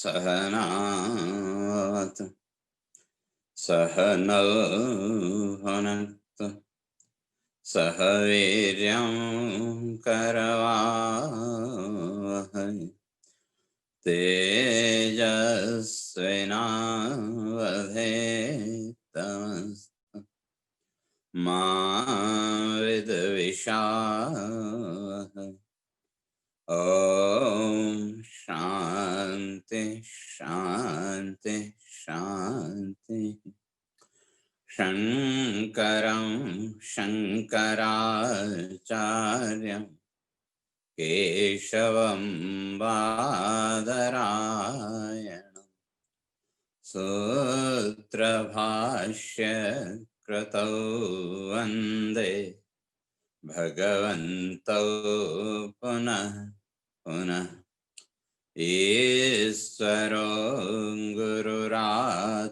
सहनावतु सहनौ भुनक्तु सह वीर्यं करवावहै तेजस्विनावधीतमस्तु मा विद्विषावहै। ओम शांति शांति शांति। शंकरं शंकराचार्यं केशवं बादरायणं सूत्रभाष्य कृतौ वन्दे भगवन्तौ पुनः पुनः। ईश्वरो गुरुरात्मेति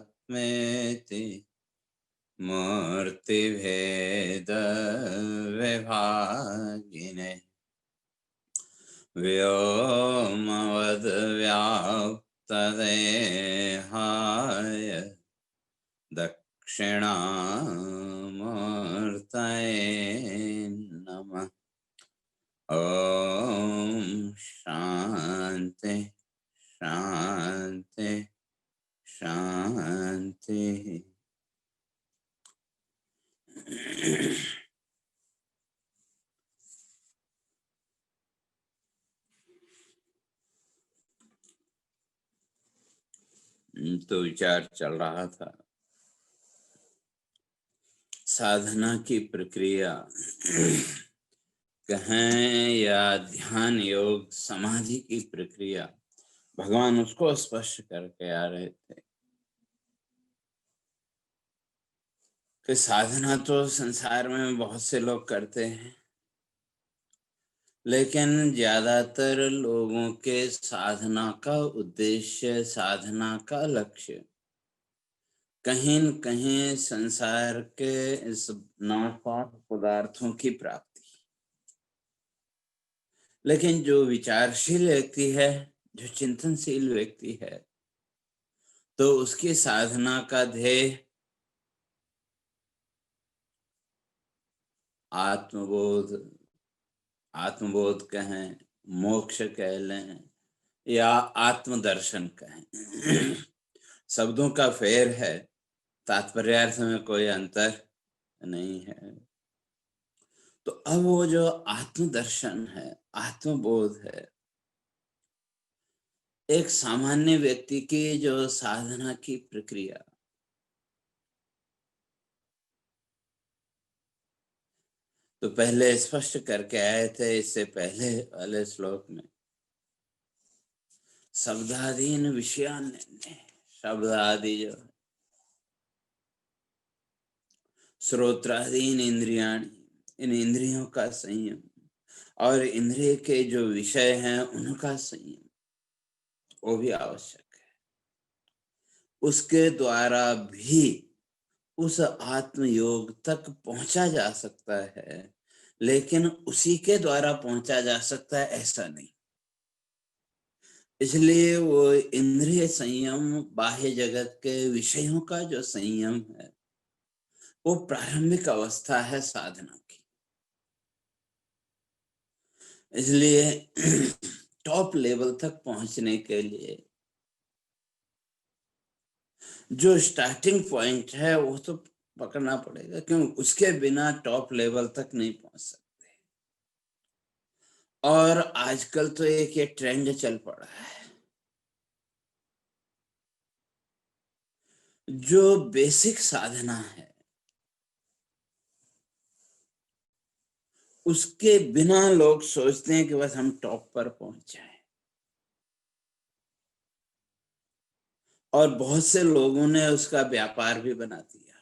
मूर्तिभेद विभागिने व्योमवद् व्याप्तदेहाय दक्षिणामूर्तये नमः। ओम शांति शांति शांति। तो विचार चल रहा था साधना की प्रक्रिया कहें या ध्यान योग समाधि की प्रक्रिया, भगवान उसको स्पष्ट करके आ रहे थे कि साधना तो संसार में बहुत से लोग करते हैं, लेकिन ज्यादातर लोगों के साधना का उद्देश्य, साधना का लक्ष्य कहीं न कहीं संसार के इस नाशवान पदार्थों की प्राप्ति। लेकिन जो विचारशील व्यक्ति है, जो चिंतनशील व्यक्ति है, तो उसकी साधना का ध्येय आत्मबोध, आत्मबोध कहें, मोक्ष कह लें या आत्मदर्शन कहें। शब्दों का फेर है, तात्पर्यार्थ में कोई अंतर नहीं है। तो अब वो जो आत्मदर्शन है, आत्मबोध है, एक सामान्य व्यक्ति की जो साधना की प्रक्रिया, तो पहले स्पष्ट करके आए थे इससे पहले वाले श्लोक में। शब्दादीन विषयान, शब्द आदि जो श्रोत्रादीन इंद्रियाणी, इन इंद्रियों का संयम और इंद्रिय के जो विषय हैं उनका संयम, वो भी आवश्यक है। उसके द्वारा भी उस आत्मयोग तक पहुंचा जा सकता है, लेकिन उसी के द्वारा पहुंचा जा सकता है ऐसा नहीं। इसलिए वो इंद्रिय संयम, बाह्य जगत के विषयों का जो संयम है, वो प्रारंभिक अवस्था है साधना की। इसलिए टॉप लेवल तक पहुंचने के लिए जो स्टार्टिंग पॉइंट है वो तो पकड़ना पड़ेगा, क्यों उसके बिना टॉप लेवल तक नहीं पहुंच सकते। और आजकल तो एक ये ट्रेंड चल पड़ा है, जो बेसिक साधना है उसके बिना लोग सोचते हैं कि बस हम टॉप पर पहुंच जाएं। और बहुत से लोगों ने उसका व्यापार भी बना दिया।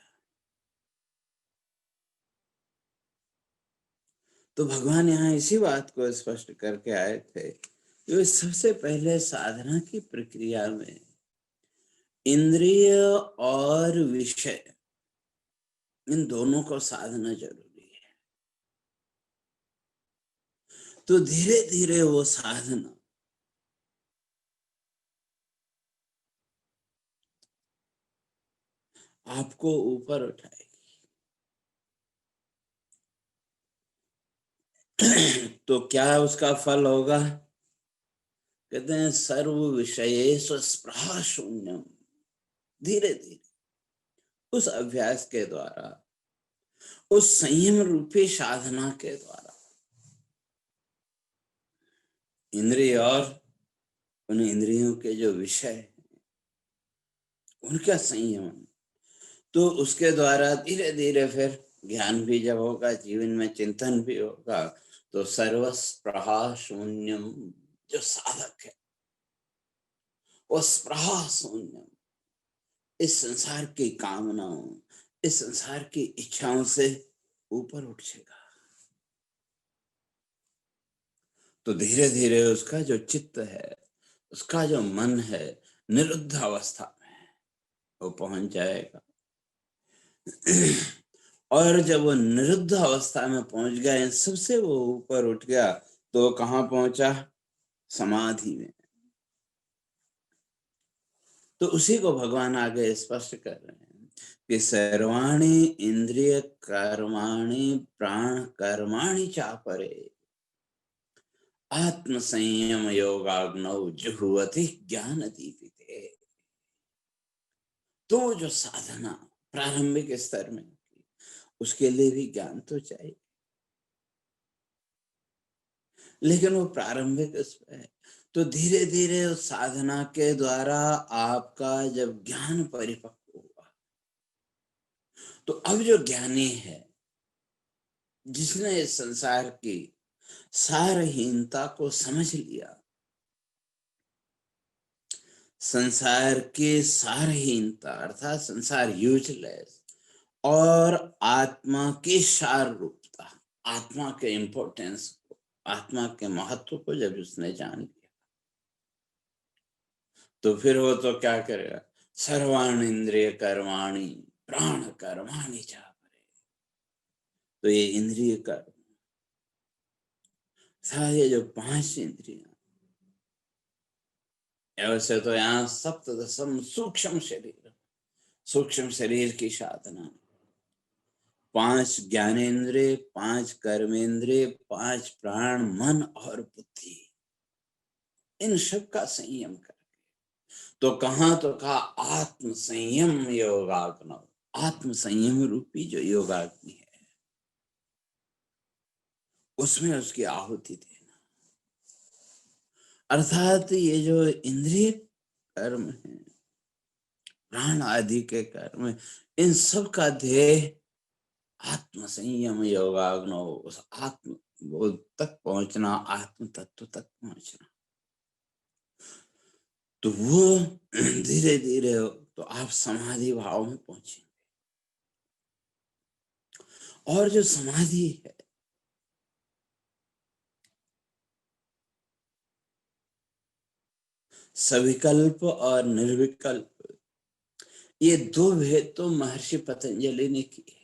तो भगवान यहाँ इसी बात को स्पष्ट करके आए थे, जो सबसे पहले साधना की प्रक्रिया में इंद्रिय और विषय, इन दोनों को साधना जरूरी है। तो धीरे धीरे वो साधना आपको ऊपर उठाएगी। तो क्या उसका फल होगा? कहते हैं सर्व विषयेषु स्पृहा शून्यम। धीरे धीरे उस अभ्यास के द्वारा, उस संयम रूपी साधना के द्वारा इंद्रिय और उन इंद्रियों के जो विषय, उनका संयम, तो उसके द्वारा धीरे धीरे फिर ज्ञान भी जब होगा, जीवन में चिंतन भी होगा, तो सर्वस्पृहा शून्यम जो साधक है वो स्पृहा शून्यम, इस संसार की कामनाओं, इस संसार की इच्छाओं से ऊपर उठ जाएगा। तो धीरे धीरे उसका जो चित्त है, उसका जो मन है, निरुद्ध अवस्था में वो पहुंच जाएगा। और जब वो निरुद्ध अवस्था में पहुंच गया, इन सबसे वो ऊपर उठ गया, तो कहाँ पहुंचा? समाधि में। तो उसी को भगवान आगे स्पष्ट कर रहे हैं कि सर्वाणि इंद्रिय कर्माणि प्राण कर्माणि चापरे आत्म संयम योगाग्नौ जुह्वति ज्ञान दीपिते। तो जो साधना प्रारंभिक स्तर में, उसके लिए भी ज्ञान तो चाहिए, लेकिन वो प्रारंभिक स्तर है। तो धीरे धीरे उस साधना के द्वारा आपका जब ज्ञान परिपक्व हुआ, तो अब जो ज्ञानी है, जिसने इस संसार की सारहीनता को समझ लिया, संसार की सारहीनता अर्थात संसार यूजलेस, और आत्मा की सार रूपता, आत्मा के इंपॉर्टेंस को, आत्मा के महत्व को जब उसने जान लिया, तो फिर वो तो क्या करेगा? सर्वाणि इंद्रिय कर्माणि प्राण कर्माणि च परे। तो ये इंद्रिय कर्म, सारे जो 5 इंद्रियां, वैसे तो यहाँ सप्तदशम सूक्ष्म शरीर, सूक्ष्म शरीर की साधना, 5 ज्ञानेंद्रिय, 5 कर्मेंद्रिय, 5 प्राण, मन और बुद्धि, इन सब का संयम कर। तो कहाँ? तो कहा आत्म संयम योगाग्नौ, आत्म संयम रूपी जो योगाग्नि है, उसमें उसकी आहुति देना। अर्थात ये जो इंद्रिय कर्म है, प्राण आदि के कर्म, इन सब का ध्येय आत्म संयम योगाग्नो, उस आत्म बोध तक पहुंचना, आत्म तत्व तक पहुंचना। तो वो धीरे धीरे तो आप समाधि भाव में पहुंचे। और जो समाधि है, सविकल्प और निर्विकल्प, ये 2 भेद तो महर्षि पतंजलि ने किए।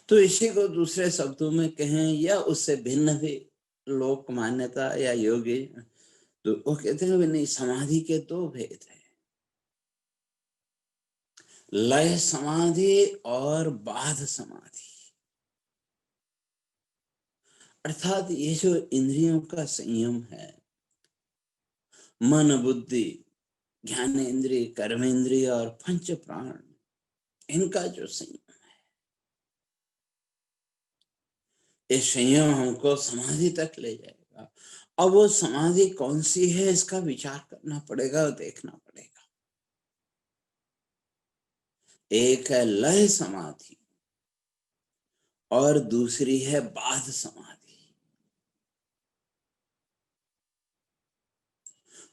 तो इसी को दूसरे शब्दों में कहें या उससे भिन्न भी लोक मान्यता या योगी, तो वो कहते हैं नहीं, समाधि के 2 भेद हैं, लय समाधि और बाध समाधि। अर्थात ये जो इंद्रियों का संयम है, मन बुद्धि ज्ञानेंद्रिय कर्मेंद्रिय और पंच प्राण, इनका जो संयम, ये संयम हमको समाधि तक ले जाएगा। अब वो समाधि कौन सी है, इसका विचार करना पड़ेगा और देखना पड़ेगा। एक है लय समाधि और दूसरी है बाध समाधि।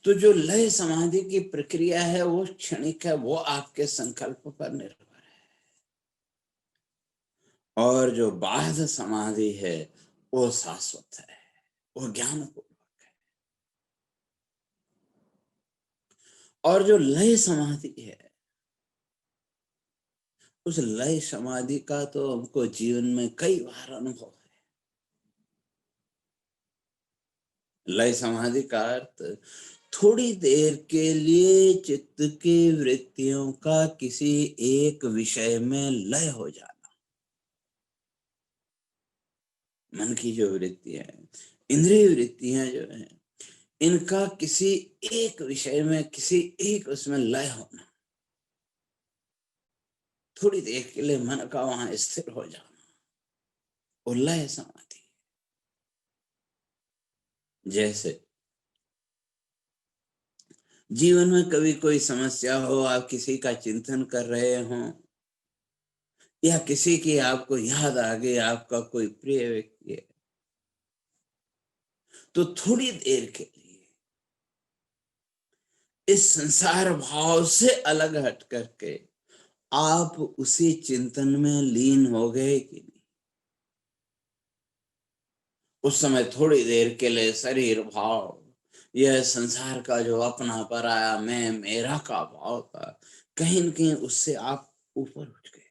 तो जो लय समाधि की प्रक्रिया है वो क्षणिक है, वो आपके संकल्प पर निर्भर है। और जो बाध समाधि है वो शाश्वत है, वो ज्ञान पूर्वक है। और जो लय समाधि है, उस लय समाधि का तो हमको जीवन में कई बार अनुभव है। लय समाधि का अर्थ थोड़ी देर के लिए चित्त की वृत्तियों का किसी एक विषय में लय हो जाना। मन की जो वृत्तियां हैं, इंद्रिय वृत्तियां जो हैं, इनका किसी एक विषय में, किसी एक उसमें लय होना। थोड़ी देर के लिए मन का वहां स्थिर हो जाना, वो लय समाधि। जैसे जीवन में कभी कोई समस्या हो, आप किसी का चिंतन कर रहे हो, या किसी की आपको याद आ गई, आपका कोई प्रिय व्यक्ति है, तो थोड़ी देर के लिए इस संसार भाव से अलग हट करके आप उसी चिंतन में लीन हो गए कि नहीं? उस समय थोड़ी देर के लिए शरीर भाव, यह संसार का जो अपना पराया मैं मेरा का भाव था, कहीं न कहीं उससे आप ऊपर उठ गए।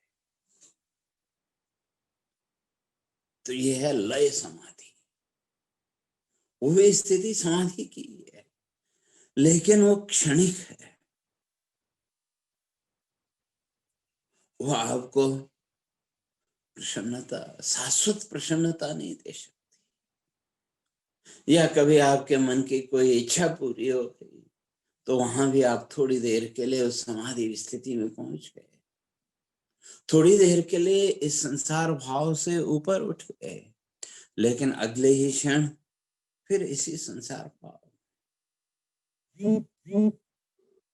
तो यह है लय समाधि। वो स्थिति समाधि की है, लेकिन वो क्षणिक है। वो आपको प्रसन्नता, शाश्वत प्रसन्नता नहीं दे सकती। या कभी आपके मन की कोई इच्छा पूरी हो गई, तो वहां भी आप थोड़ी देर के लिए उस समाधि स्थिति में पहुंच गए, थोड़ी देर के लिए इस संसार भाव से ऊपर उठ गए, लेकिन अगले ही क्षण फिर इसी संसार भाव।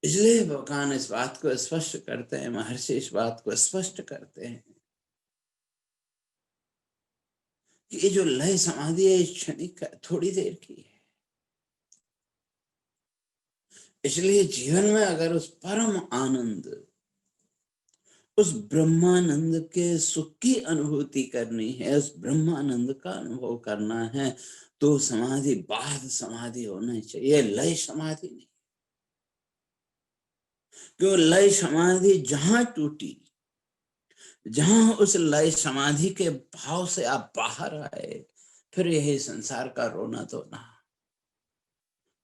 इसलिए भगवान इस बात को स्पष्ट करते हैं, महर्षि इस बात को स्पष्ट करते हैं कि ये जो लय समाधि है, क्षणिक है, थोड़ी देर की है। इसलिए जीवन में अगर उस परम आनंद, उस ब्रह्मानंद के सुख की अनुभूति करनी है, उस ब्रह्मानंद का अनुभव करना है, तो समाधि बाध समाधि होना चाहिए, लय समाधि नहीं। क्यों? लय समाधि जहां टूटी, जहां उस लय समाधि के भाव से आप बाहर आए, फिर यही संसार का रोना धोना,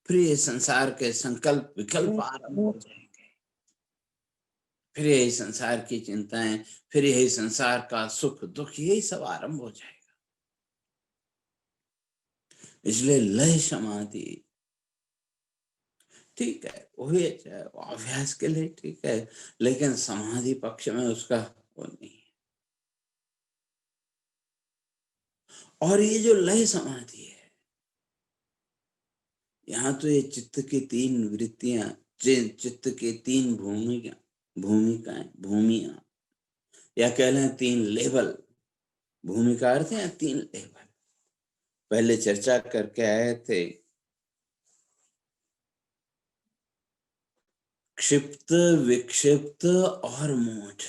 फिर ये संसार के संकल्प विकल्प आरंभ हो जाएंगे, फिर यही संसार की चिंताएं, फिर यही संसार का सुख दुख, यही सब आरंभ हो जाएगा। इसलिए लय समाधि ठीक है, वही अच्छा है, अभ्यास के लिए ठीक है, लेकिन समाधि पक्ष में उसका वो नहीं है। और ये जो लय समाधि है, यहाँ तो ये चित्त की तीन वृत्तियां, चित्त की तीन भूमियां, या कह लें तीन लेवल। भूमि का अर्थ है तीन लेवल। पहले चर्चा करके आए थे, क्षिप्त, विक्षिप्त और मूढ़।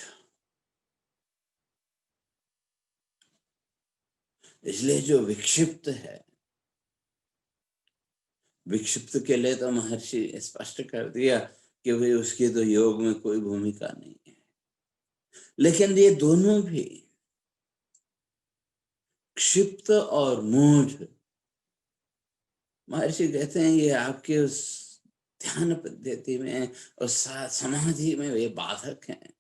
इसलिए जो विक्षिप्त है, विक्षिप्त के लिए तो महर्षि स्पष्ट कर दिया कि भाई उसकी तो योग में कोई भूमिका नहीं है। लेकिन ये दोनों भी, क्षिप्त और मूढ़, महर्षि कहते हैं ये आपके उस ध्यान पद्धति में और समाधि में वे बाधक हैं।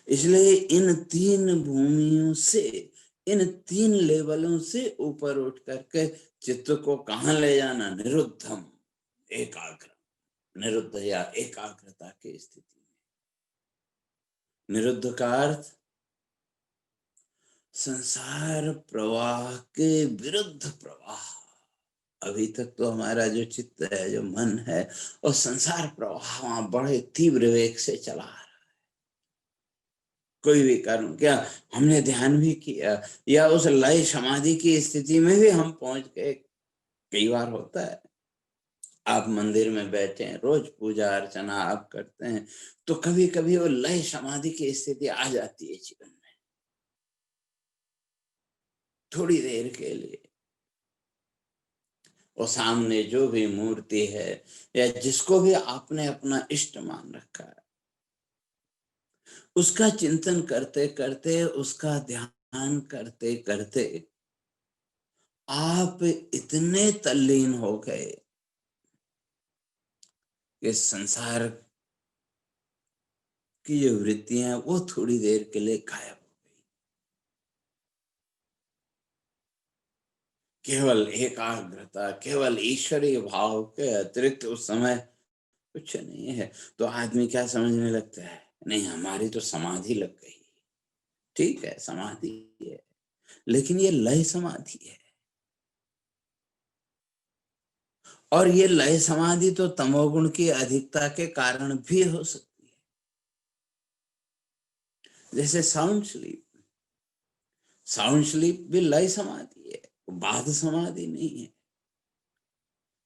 इसलिए इन तीन भूमियों से, इन तीन लेवलों से ऊपर उठ करके चित्त को कहाँ ले जाना? निरुद्धम, एकाग्र, निरुद्ध या एकाग्रता की स्थिति में। निरुद्ध का अर्थ संसार प्रवाह के विरुद्ध प्रवाह। अभी तक तो हमारा जो चित्त है, जो मन है, और संसार प्रवाह वहां बड़े तीव्र वेग से चला रहा है। कोई भी कर्म, क्या हमने ध्यान भी किया, या उस लय समाधि की स्थिति में भी हम पहुंच गए। कई बार होता है, आप मंदिर में बैठे हैं, रोज पूजा अर्चना आप करते हैं, तो कभी कभी वो लय समाधि की स्थिति आ जाती है जीवन में, थोड़ी देर के लिए। और सामने जो भी मूर्ति है, या जिसको भी आपने अपना इष्ट मान रखा है, उसका चिंतन करते करते, उसका ध्यान करते करते आप इतने तल्लीन हो गए कि संसार की जो वृत्तियां हैं वो थोड़ी देर के लिए गायब हो गई। केवल एकाग्रता, केवल ईश्वरीय भाव के अतिरिक्त उस समय कुछ नहीं है। तो आदमी क्या समझने लगता है, नहीं हमारी तो समाधि लग गई। ठीक है, समाधि है, लेकिन ये लय समाधि है। और ये लय समाधि तो तमोगुण की अधिकता के कारण भी हो सकती है। जैसे साउंड स्लीप, साउंड स्लीप भी लय समाधि है, बाध समाधि नहीं है।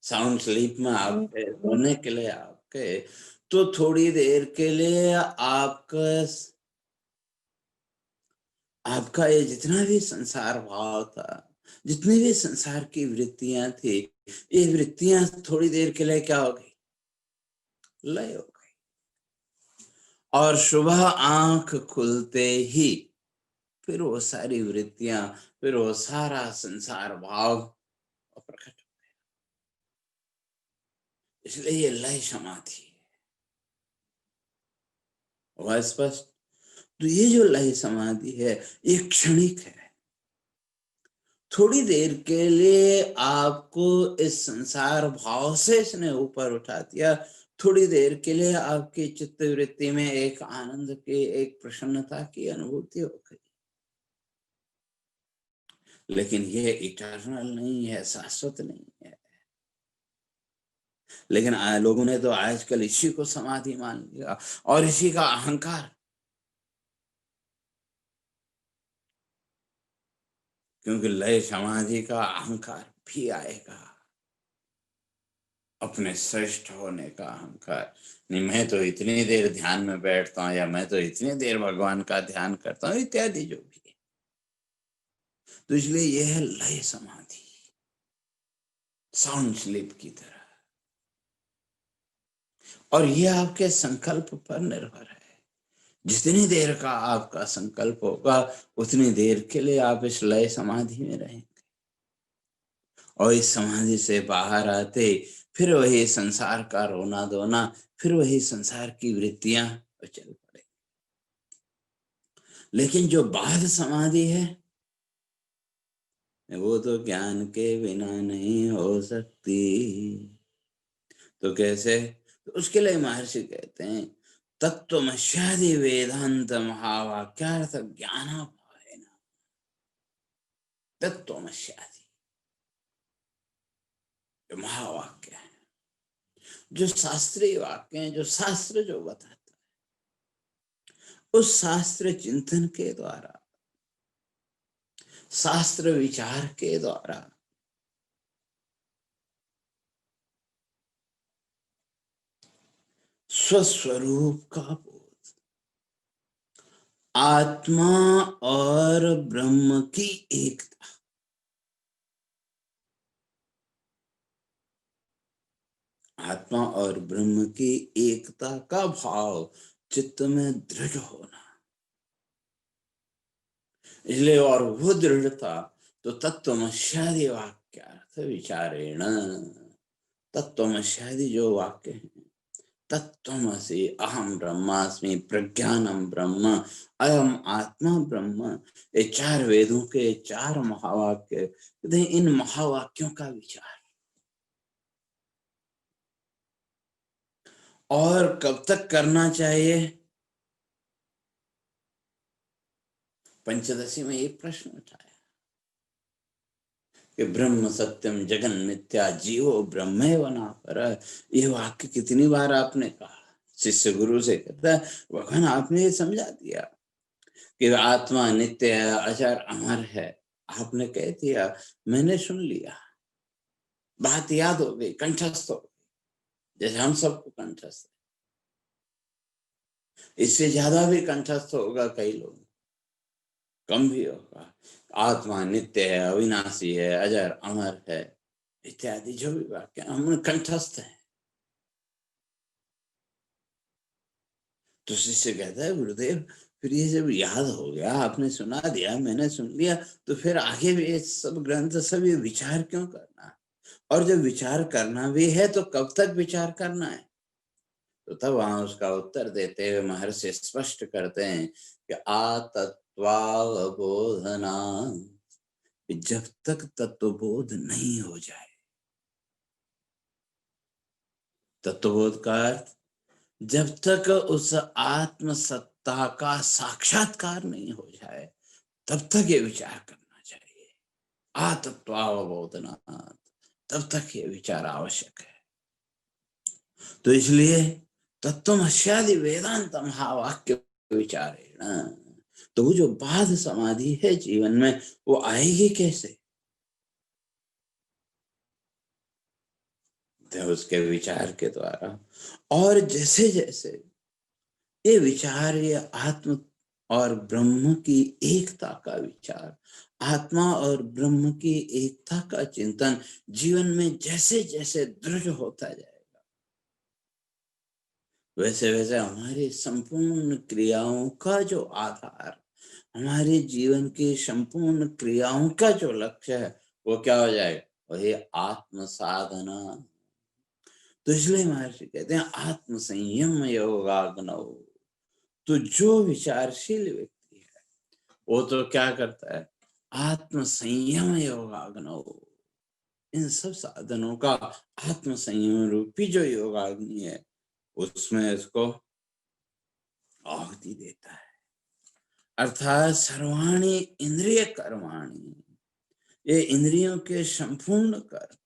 साउंड स्लीप में आप सोने के लिए आपके तो थोड़ी देर के लिए आपका ये जितना भी संसार भाव था, जितनी भी संसार की वृत्तियां थी, ये वृत्तियां थोड़ी देर के लिए क्या हो गई, लय हो गई। और सुबह आंख खुलते ही फिर वो सारी वृत्तियां, फिर वो सारा संसार भाव प्रकट हो गया। इसलिए ये लय समाधि है। वह स्पष्ट। तो ये जो लय समाधि है ये क्षणिक है। थोड़ी देर के लिए आपको इस संसार भाव से इसने ऊपर उठा दिया। थोड़ी देर के लिए आपकी चित्त वृत्ति में एक आनंद की, एक प्रसन्नता की अनुभूति हो गई। लेकिन ये इटर्नल नहीं है, शाश्वत नहीं है। लेकिन लोगों ने तो आजकल इसी को समाधि मान लिया और इसी का अहंकार। क्योंकि लय समाधि का अहंकार भी आएगा, अपने श्रेष्ठ होने का अहंकार। नहीं मैं तो इतनी देर ध्यान में बैठता हूँ, या मैं तो इतनी देर भगवान का ध्यान करता हूँ, इत्यादि जो भी है। तो इसलिए यह है लय समाधि, साउंड स्लीप की तरह। और यह आपके संकल्प पर निर्भर है। जितनी देर का आपका संकल्प होगा उतनी देर के लिए आप इस लय समाधि में रहेंगे। और इस समाधि से बाहर आते फिर वही संसार का रोना धोना, फिर वही संसार की वृत्तियां चल पड़े। लेकिन जो बाध समाधि है वो तो ज्ञान के बिना नहीं हो सकती। तो कैसे? तो उसके लिए महर्षि कहते हैं तत्वमस्यादि वेदांत महावाक्यार्थ ज्ञानाभावेन। तत्वमस्यादि जो महावाक्य है, जो शास्त्रीय वाक्य हैं, जो शास्त्र जो बताता है, उस शास्त्र चिंतन के द्वारा, शास्त्र विचार के द्वारा स्वस्वरूप का बोध, आत्मा और ब्रह्म की एकता, आत्मा और ब्रह्म की एकता का भाव चित्त में दृढ़ होना। इसलिए और वो दृढ़ता तो तत्वमस्यादि वाक्यार्थ विचारेण, तत्वमस्यादि जो वाक्य हैं, तत्त्वमसि अहम ब्रह्मास्मि प्रज्ञानम ब्रह्म अयम आत्मा ब्रह्म, ये चार वेदों के चार महावाक्य, इन महावाक्यों का विचार। और कब तक करना चाहिए? पंचदशी में एक प्रश्न उठाया कि ब्रह्म सत्यम जगन मिथ्या जीवो ब्रह्मेव नापरः। ये वाक्य कितनी बार आपने कहा? शिष्य गुरु से कहता है भगवान आपने ये समझा दिया कि आत्मा नित्य है, अजर अमर है। आपने कह दिया, मैंने सुन लिया, बात याद हो गई, कंठस्थ हो गई, जैसे हम सबको कंठस्थ। इससे ज्यादा भी कंठस्थ होगा कई लोग, कम भी होगा। आत्मा नित्य है, अविनाशी है, अजर अमर है, इत्यादि जो भी वाक्य हम कंठस्थ हैं। तो शिष्य कहता है गुरुदेव फिर ये जब याद हो गया, आपने सुना दिया, मैंने सुन लिया, तो फिर आगे भी ये सब ग्रंथ सब ये विचार क्यों करना? और जब विचार करना भी है तो कब तक विचार करना है? तो तब वहां उसका उत्तर देते हुए महर्षि स्पष्ट करते हैं कि आतत्वावबोधना, जब तक तत्वबोध नहीं हो जाए, तत्वबोध का अर्थ जब तक उस आत्म सत्ता का साक्षात्कार नहीं हो जाए तब तक ये विचार करना चाहिए। आतत्वावबोधनात्, तब तक ये विचार आवश्यक है। तो इसलिए तत्वमस्यादि वेदांत महावाक्य विचारेण, तो वो जो बाध समाधि है जीवन में वो आएगी कैसे? तो उसके विचार के द्वारा। और जैसे जैसे ये विचार, ये आत्म और ब्रह्म की एकता का विचार, आत्मा और ब्रह्म की एकता का चिंतन जीवन में जैसे जैसे दृढ़ होता जाएगा, वैसे वैसे हमारी संपूर्ण क्रियाओं का जो आधार, हमारे जीवन की संपूर्ण क्रियाओं का जो लक्ष्य है वो क्या हो जाएगा? वही आत्म साधना। तो इसलिए महर्षि कहते हैं आत्म संयम योगाग्नौ। तो जो विचारशील व्यक्ति है वो तो क्या करता है? आत्म संयम योगाग्नौ, इन सब साधनों का आत्म संयम रूपी जो योगाग्नि है उसमें इसको आहुति देता है। अर्थात सर्वाणि इंद्रिय कर्माणि, ये इंद्रियों के संपूर्ण कर्म,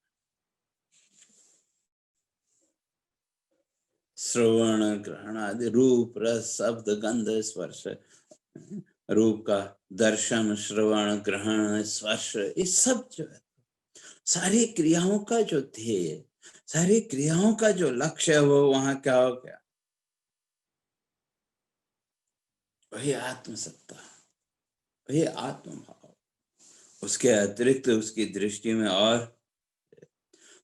श्रवण ग्रहण आदि, रूप रस शब्द गंध स्पर्श, रूप का दर्शन, श्रवण ग्रहण स्पर्श, ये सब जो है सारी क्रियाओं का जो ध्येय, सारी क्रियाओं का जो लक्ष्य है वो वहां क्या हो गया? वही आत्मसत्ता, वही आत्म भाव। उसके अतिरिक्त उसकी दृष्टि में और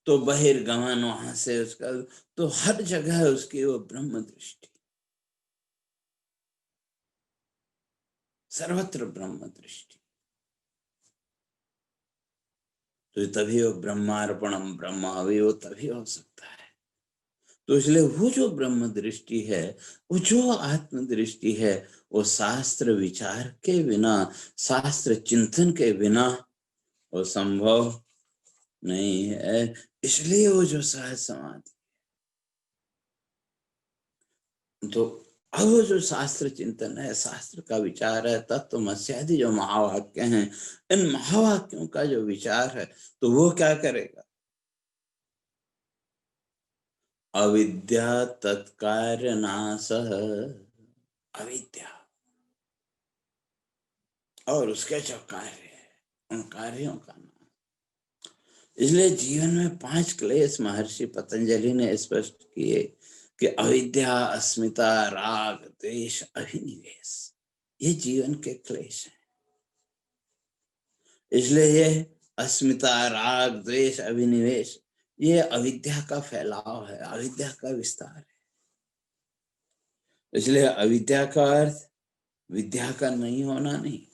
तो बहिर्गमन वहां से उसका, तो हर जगह उसकी वो ब्रह्म दृष्टि, सर्वत्र ब्रह्म दृष्टि। तो तभी वो ब्रह्मार्पणम ब्रह्म, अभी वो तभी हो सकता है। तो इसलिए वो जो ब्रह्म दृष्टि है, वो जो आत्म दृष्टि है, वो शास्त्र विचार के बिना, शास्त्र चिंतन के बिना वो संभव नहीं है। इसलिए वो जो सहज समाधि, तो अब वो जो शास्त्र चिंतन है, शास्त्र का विचार है, तत्वमस्यादि जो महावाक्य हैं, इन महावाक्यों का जो विचार है, तो वो क्या करेगा? अविद्या तत्कार्य नाशः, अविद्या और उसके जो कार्य है उन कार्यों का नाश। इसलिए जीवन में 5 क्लेश महर्षि पतंजलि ने स्पष्ट किए कि अविद्या, अस्मिता, राग, द्वेष, अभिनिवेश, ये जीवन के क्लेश हैं। इसलिए ये अस्मिता, राग, द्वेष, अभिनिवेश, ये अविद्या का फैलाव है, अविद्या का विस्तार है। इसलिए अविद्या का अर्थ विद्या का नहीं होना नहीं,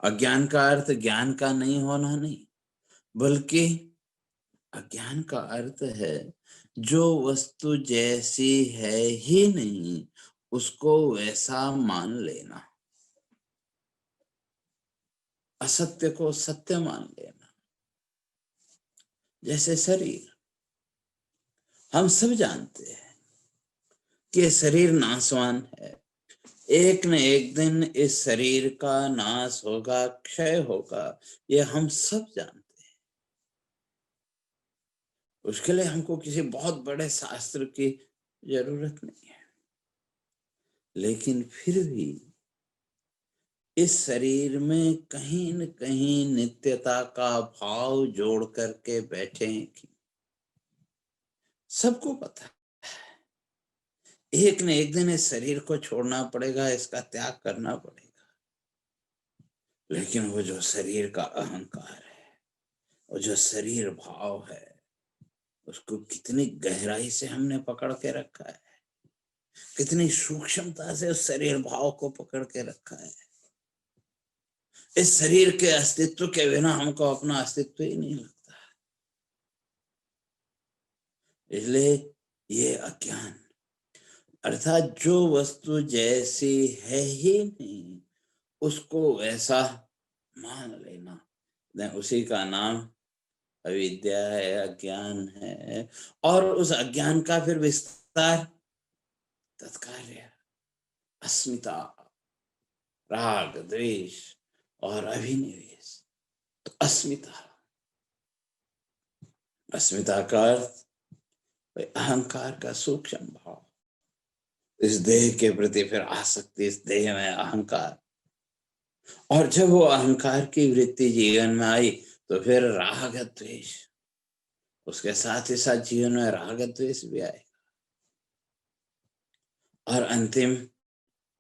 अज्ञान का अर्थ ज्ञान का नहीं होना नहीं, बल्कि अज्ञान का अर्थ है जो वस्तु जैसी है ही नहीं उसको वैसा मान लेना, असत्य को सत्य मान लेना। जैसे शरीर, हम सब जानते हैं कि शरीर नाशवान है, एक न एक दिन इस शरीर का नाश होगा, क्षय होगा, ये हम सब जानते हैं। उसके लिए हमको किसी बहुत बड़े शास्त्र की जरूरत नहीं है। लेकिन फिर भी इस शरीर में कहीं न कहीं नित्यता का भाव जोड़ करके बैठे हैं कि सबको पता है एक न एक दिन इस शरीर को छोड़ना पड़ेगा, इसका त्याग करना पड़ेगा। लेकिन वो जो शरीर का अहंकार है, वो जो शरीर भाव है, उसको कितनी गहराई से हमने पकड़ के रखा है, कितनी सूक्ष्मता से उस शरीर भाव को पकड़ के रखा है। इस शरीर के अस्तित्व के बिना हमको अपना अस्तित्व ही नहीं लगता। इसलिए ये अज्ञान, अर्थात जो वस्तु जैसी है ही नहीं उसको वैसा मान लेना, उसी का नाम अविद्या है, अज्ञान है। और उस अज्ञान का फिर विस्तार तत्कार्य अस्मिता, राग, द्वेष और अभिनिवेश। तो अस्मिता, अस्मिता का अर्थ अहंकार का सूक्ष्म भाव, इस देह के प्रति फिर आसक्ति, इस देह में अहंकार। और जब वो अहंकार की वृत्ति जीवन में आई तो फिर राग द्वेष, उसके साथ ही साथ जीवन में राग द्वेष भी आए। और अंतिम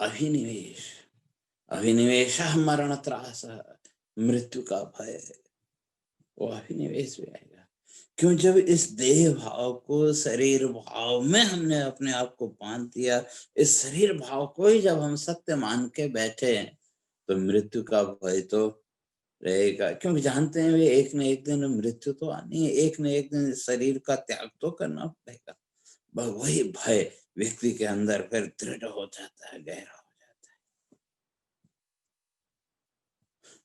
अभिनिवेश, अभिनिवेश मरण त्रास, मृत्यु का भय, वो अभिनिवेश भी आएगा। क्यों? जब इस देह भाव को शरीर भाव में हमने अपने आप को बांध दिया, इस शरीर भाव को ही जब हम सत्य मान के बैठे हैं तो मृत्यु का भय तो रहेगा। क्योंकि जानते हैं वे एक न एक दिन मृत्यु तो आनी है, एक न एक दिन शरीर का त्याग तो करना पड़ेगा। वही भय व्यक्ति के अंदर फिर दृढ़ हो जाता है, गहरा हो जाता है।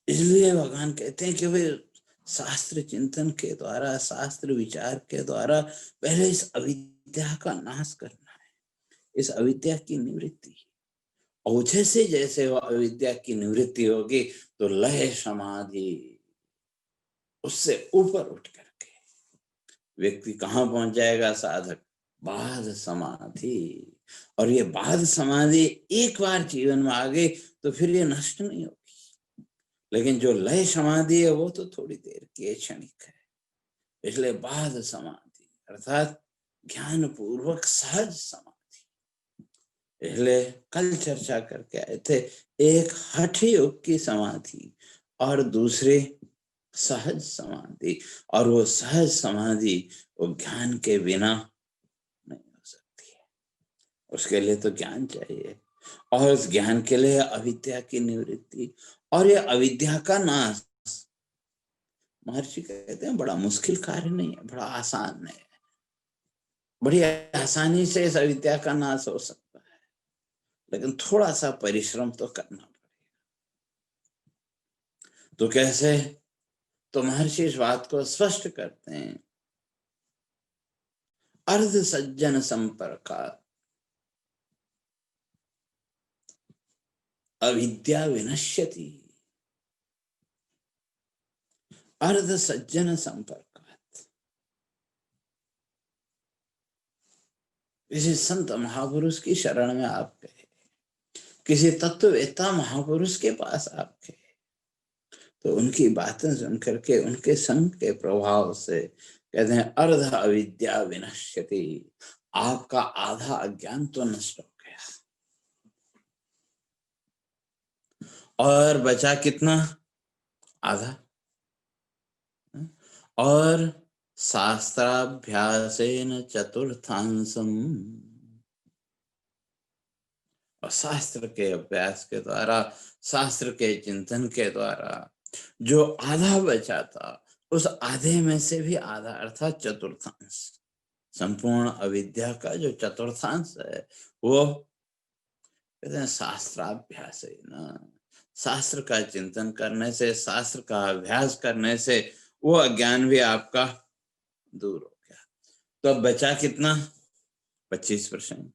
इसलिए भगवान कहते हैं कि वे शास्त्र चिंतन के द्वारा, शास्त्र विचार के द्वारा पहले इस अविद्या का नाश करना है, इस अविद्या की निवृत्ति। और जैसे जैसे वो अविद्या की निवृत्ति होगी तो लय समाधि, उससे ऊपर उठ करके व्यक्ति कहाँ पहुंच जाएगा? साधक बाध समाधि। और ये बाध समाधि एक बार जीवन में आ गई तो फिर ये नष्ट नहीं होगी। लेकिन जो लय समाधि है वो तो थोड़ी देर की, क्षणिक है। इसलिए बाध समाधि अर्थात ज्ञान पूर्वक सहज समाधि। इसलिए कल चर्चा करके आए थे, एक हठ योग की समाधि और दूसरे सहज समाधि। और वो सहज समाधि वो ज्ञान के बिना नहीं हो सकती है, उसके लिए तो ज्ञान चाहिए। और उस ज्ञान के लिए अविद्या की निवृत्ति और ये अविद्या का नाश। महर्षि कहते हैं बड़ा मुश्किल कार्य नहीं है, बड़ा आसान है, बड़ी आसानी से इस अविद्या का नाश हो सकता है, लेकिन थोड़ा सा परिश्रम तो करना पड़ेगा। तो कैसे? तो महर्षि इस बात को स्पष्ट करते हैं, अर्ध सज्जन संपर्क अविद्या विनश्यति। अर्ध सज्जन संपर्क, किसी संत महापुरुष की शरण में आप गए, किसी तत्ववेत्ता महापुरुष के पास आप गए, तो उनकी बातें सुन करके, उनके संग के प्रभाव से कहते हैं अर्ध अविद्या विनश्यति, आपका आधा अज्ञान तो नष्ट हो गया। और बचा कितना? आधा। और शास्त्राभ्यासेन चतुर्थांशम, और शास्त्र के अभ्यास के द्वारा, शास्त्र के चिंतन के द्वारा जो आधा बचा था, उस आधे में से भी आधा अर्थात चतुर्थांश, संपूर्ण अविद्या का जो चतुर्थांश है वो कहते हैं शास्त्राभ्यास है ना। शास्त्र का चिंतन करने से, शास्त्र का अभ्यास करने से वो अज्ञान भी आपका दूर हो गया। तो अब बचा कितना? 25%।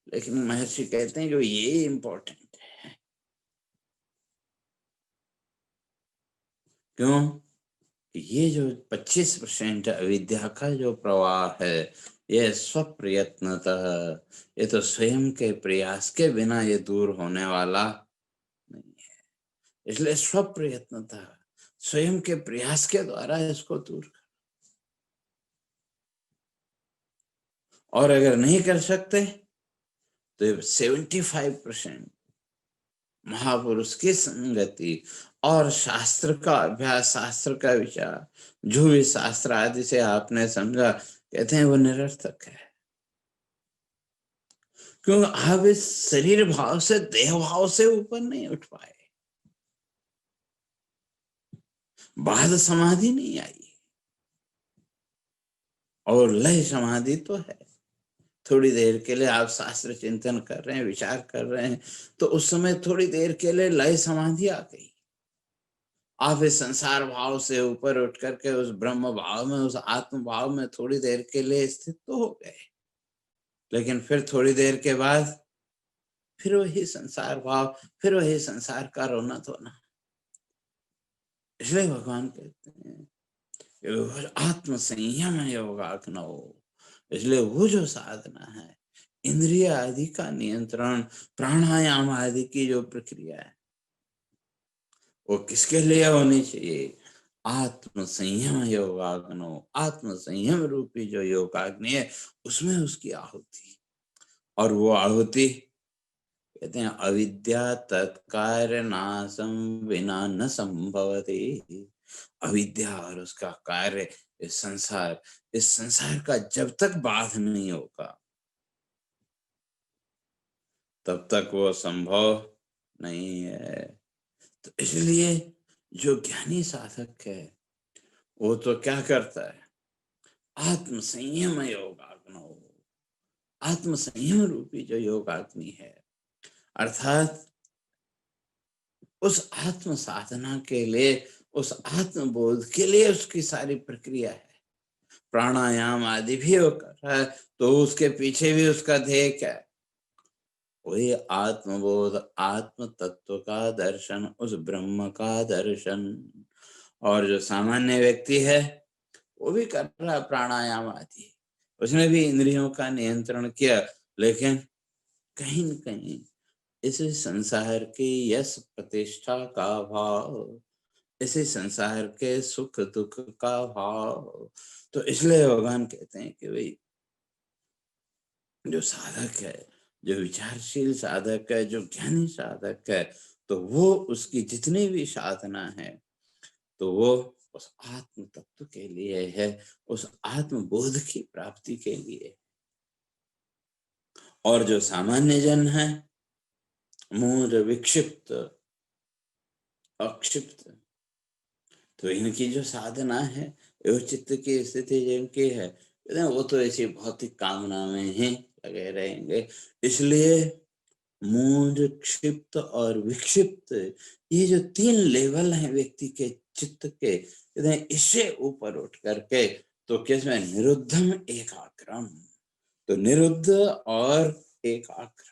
लेकिन महर्षि कहते हैं कि ये इम्पोर्टेंट है। क्यों? ये जो 25% अविद्या का जो प्रवाह है, ये स्वप्रयत्नतः, ये तो स्वयं के प्रयास के बिना ये दूर होने वाला नहीं है। इसलिए स्वप्रयत्नतः, स्वयं के प्रयास के द्वारा इसको दूर कर। और अगर नहीं कर सकते तो 75% महापुरुष की संगति और शास्त्र का अभ्यास, शास्त्र का विचार, जो भी शास्त्र आदि से आपने समझा, कहते हैं वो निरर्थक है। क्योंकि आप इस शरीर भाव से, देह भाव से ऊपर नहीं उठ पाए, बाध समाधि नहीं आई, और लय समाधि तो है। थोड़ी देर के लिए आप शास्त्र चिंतन कर रहे हैं, विचार कर रहे हैं, तो उस समय थोड़ी देर के लिए लय समाधि आ गई। आप इस संसार भाव से ऊपर उठ करके उस ब्रह्म भाव में, उस आत्म भाव में थोड़ी देर के लिए स्थित तो हो गए, लेकिन फिर थोड़ी देर के बाद फिर वही संसार भाव, फिर वही संसार का रोना धोना। इसलिए भगवान कहते हैं आत्म संयम योगाग्नो। इसलिए वो जो साधना है, इंद्रिय आदि का नियंत्रण, प्राणायाम आदि की जो प्रक्रिया है, वो किसके लिए होनी चाहिए? आत्म संयम योगाग्नो। आत्म संयम रूपी जो योगाग्नि है, उसमें उसकी आहुति। और वो आहुति कहते हैं अविद्या तत्कार्य नाशम विना न संभवति। अविद्या और उसका कार्य इस संसार का जब तक बाध नहीं होगा, तब तक वो संभव नहीं है। तो इसलिए जो ज्ञानी साधक है, वो तो क्या करता है? आत्म संयम योगाग्नो। आत्म संयम रूपी जो योगाग्नि है, अर्थात उस आत्म साधना के लिए, उस आत्म बोध के लिए उसकी सारी प्रक्रिया है। प्राणायाम आदि भी वो कर रहा है, तो उसके पीछे भी उसका ध्येय क्या है? वही आत्मबोध, आत्म तत्व का दर्शन, उस ब्रह्म का दर्शन। और जो सामान्य व्यक्ति है, वो भी कर रहा है प्राणायाम आदि, उसने भी इंद्रियों का नियंत्रण किया, लेकिन कहीं न कहीं इस संसार की यश प्रतिष्ठा का भाव, इसी संसार के सुख दुख का भाव। तो इसलिए भगवान कहते हैं कि भाई जो साधक है, जो विचारशील साधक है, जो ज्ञानी साधक है, तो वो उसकी जितनी भी साधना है, तो वो उस आत्म तत्व के लिए है, उस आत्म बोध की प्राप्ति के लिए। और जो सामान्य जन है, मूढ़ विक्षिप्त अक्षिप्त, तो इनकी जो साधना है, वो चित्त की स्थिति जिनकी है, वो तो ऐसी भौतिक कामना में ही लगे रहेंगे। इसलिए मूढ़, क्षिप्त और विक्षिप्त, ये जो 3 लेवल हैं व्यक्ति के चित्त के, इससे ऊपर उठ करके तो किसमें? निरुद्धम एकाग्रम। तो निरुद्ध और एकाग्र,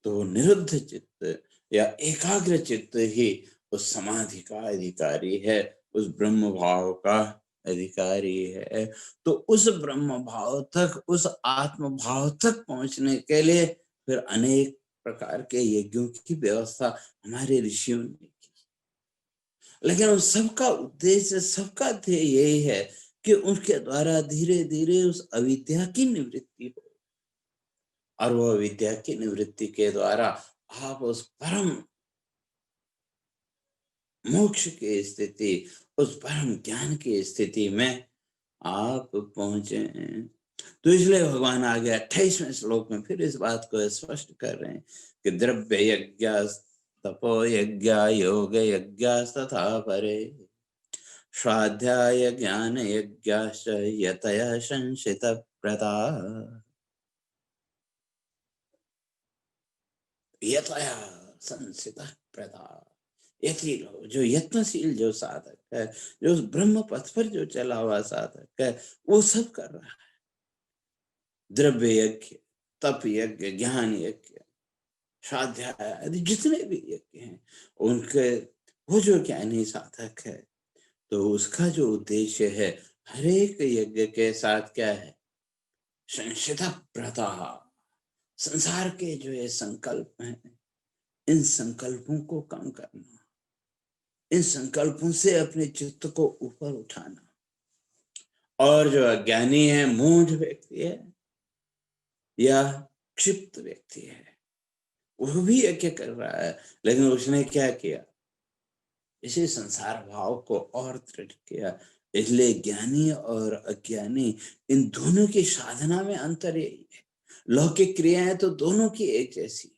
तो निरुद्ध चित्त या एकाग्र चित्त ही उस समाधि का अधिकारी है, उस ब्रह्म भाव का अधिकारी है। तो उस ब्रह्म भाव तक, उस आत्म भाव तक पहुंचने के लिए फिर अनेक प्रकार के यज्ञों की व्यवस्था हमारे ऋषियों ने की, लेकिन उन सबका उद्देश्य, सबका ध्येय यही है कि उनके द्वारा धीरे धीरे उस अविद्या की निवृत्ति हो, और वो अविद्या की निवृत्ति के द्वारा आप उस परम मोक्ष की स्थिति, उस परम ज्ञान की स्थिति में आप पहुंचे। तो इसलिए भगवान आगे 28वें श्लोक में फिर इस बात को स्पष्ट कर रहे हैं कि द्रव्य यज्ञ, तपो यज्ञ, योग यज्ञ तथा परे, स्वाध्याय ज्ञान यज्ञाश्च यतयः संशित प्रता। यतयः संशित प्रता, यति लोग, जो यत्नशील जो साधक है, जो उस ब्रह्म पथ पर जो चला हुआ साधक है, वो सब कर रहा है। द्रव्य यज्ञ, तप यज्ञ, ज्ञान यज्ञ, स्वाध्याय आदि जितने भी यज्ञ हैं, उनके वो जो ज्ञानी साधक है, तो उसका जो उद्देश्य है, हर एक यज्ञ के साथ क्या है? संशिता प्रता, संसार के जो ये संकल्प हैं, इन संकल्पों को कम करना, इन संकल्पों से अपने चित्त को ऊपर उठाना। और जो अज्ञानी है, मूढ़ व्यक्ति है या क्षिप्त व्यक्ति है, वो भी यज्ञ कर रहा है, लेकिन उसने क्या किया? इसी संसार भाव को और दृढ़ किया। इसलिए ज्ञानी और अज्ञानी, इन दोनों की साधना में अंतर यही है। लौकिक क्रियाएं तो दोनों की एक जैसी,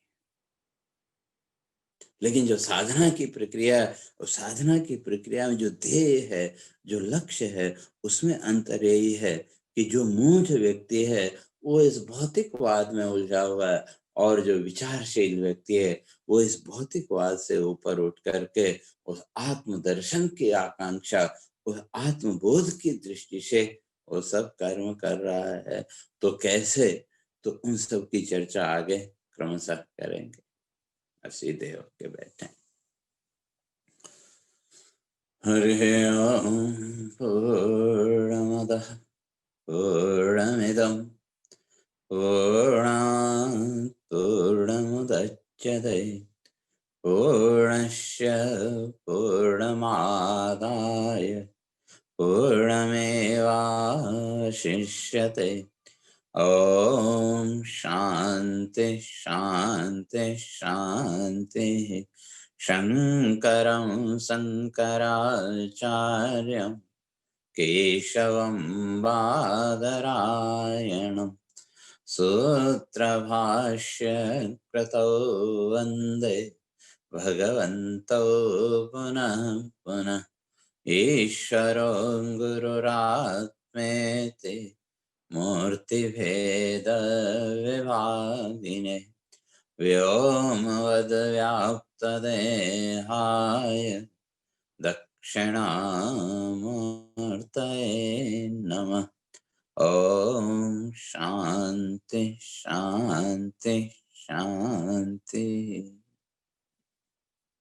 लेकिन जो साधना की प्रक्रिया, उस साधना की प्रक्रिया में जो ध्येय है, जो लक्ष्य है, उसमें अंतर यही है कि जो मूढ़ व्यक्ति है, वो इस भौतिकवाद में उलझा हुआ है, और जो विचारशील व्यक्ति है वो इस भौतिकवाद से ऊपर उठ करके उस आत्मदर्शन की आकांक्षा, उस आत्मबोध की दृष्टि से वो सब कर्म कर रहा है। तो कैसे? तो उन सब की चर्चा आगे क्रमशः करेंगे। अब सीधे होके बैठे। हरि ओम। पूर्णमदः पूर्णमिदं पूर्णात् पूर्णमुदच्यते पूर्णस्य पूर्णमादाय पूर्णमेवावशिष्यते। ॐ शान्ति शान्ति शान्तिः। शङ्करं शङ्कराचार्यं केशवं बादरायणं सूत्रभाष्य कृतौ वन्दे भगवन्तौ पुनः पुनः। ईश्वरो गुरुरात्मेति मूर्तिभेदविभागिने व्योमवद्व्याप्तदेहाय दक्षिणामूर्तये नमः। ॐ शान्ति शान्ति शान्तिः।